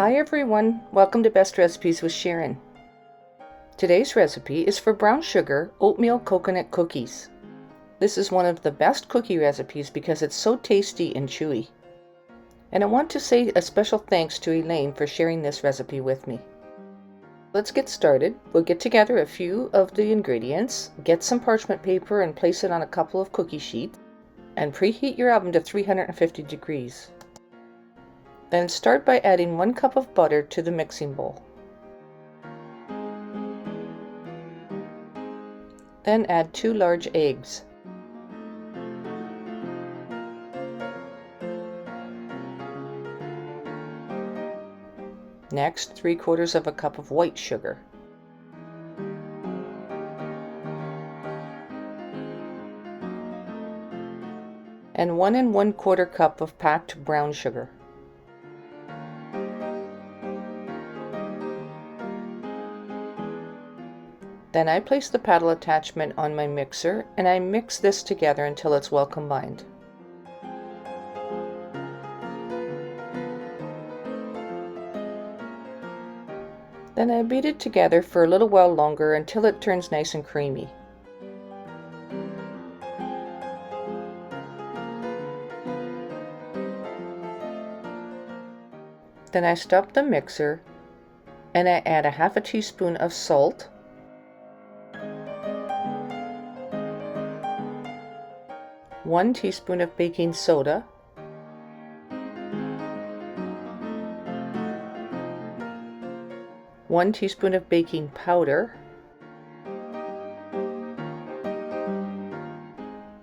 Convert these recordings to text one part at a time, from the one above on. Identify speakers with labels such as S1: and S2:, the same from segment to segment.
S1: Hi everyone, welcome to Best Recipes with Sharon. Today's recipe is for brown sugar oatmeal coconut cookies. This is one of the best cookie recipes because it's so tasty and chewy. And I want to say a special thanks to Elaine for sharing this recipe with me. Let's get started. We'll get together a few of the ingredients, get some parchment paper and place it on a couple of cookie sheets, and preheat your oven to 350 degrees. Then start by adding 1 cup of butter to the mixing bowl. Then add 2 large eggs. Next, 3/4 of a cup of white sugar. And 1 1/4 cup of packed brown sugar. Then I place the paddle attachment on my mixer and I mix this together until it's well combined. Then I beat it together for a little while longer until it turns nice and creamy. Then I stop the mixer and I add a 1/2 teaspoon of salt, 1 teaspoon of baking soda, 1 teaspoon of baking powder,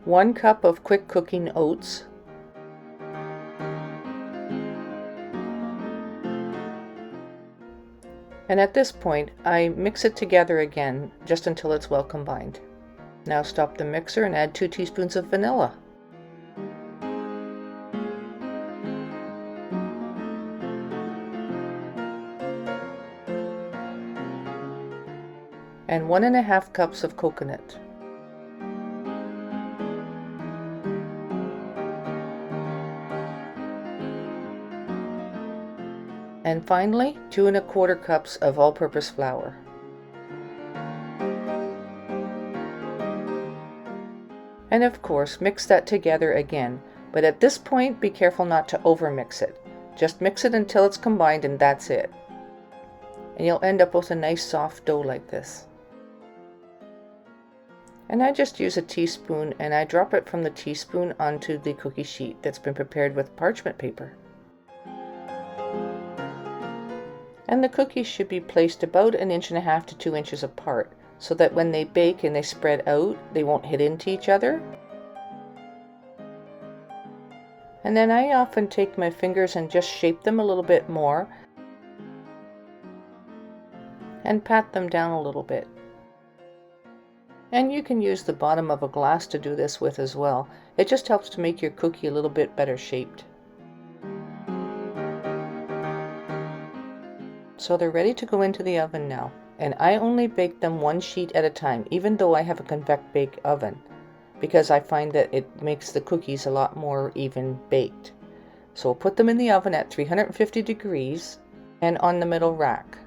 S1: 1 cup of quick cooking oats, and at this point I mix it together again just until it's well combined. Now stop the mixer and add 2 teaspoons of vanilla. And 1 1/2 cups of coconut. And finally, 2 1/4 cups of all-purpose flour. And of course, mix that together again, but at this point be careful not to overmix it. Just mix it until it's combined and that's it. And you'll end up with a nice soft dough like this. And I just use a teaspoon and I drop it from the teaspoon onto the cookie sheet that's been prepared with parchment paper. And the cookies should be placed about 1.5 inches to 2 inches apart, so that when they bake and they spread out, they won't hit into each other. And then I often take my fingers and just shape them a little bit more and pat them down a little bit. And you can use the bottom of a glass to do this with as well. It just helps to make your cookie a little bit better shaped. So they're ready to go into the oven now. And I only bake them 1 sheet at a time, even though I have a convect bake oven, because I find that it makes the cookies a lot more even baked. So I'll put them in the oven at 350 degrees and on the middle rack.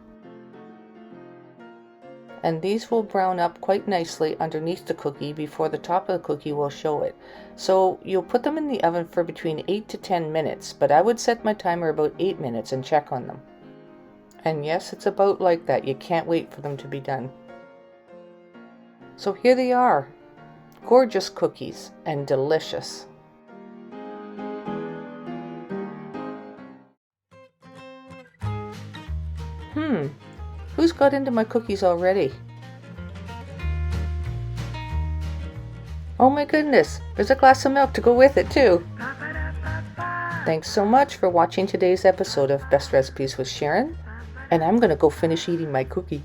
S1: And these will brown up quite nicely underneath the cookie before the top of the cookie will show it. So you'll put them in the oven for between 8 to 10 minutes, but I would set my timer about 8 minutes and check on them. And yes, it's about like that. You can't wait for them to be done. So here they are. Gorgeous cookies and delicious. Who's got into my cookies already? Oh my goodness, there's a glass of milk to go with it too. Thanks so much for watching today's episode of Best Recipes with Sharon. And I'm going to go finish eating my cookie.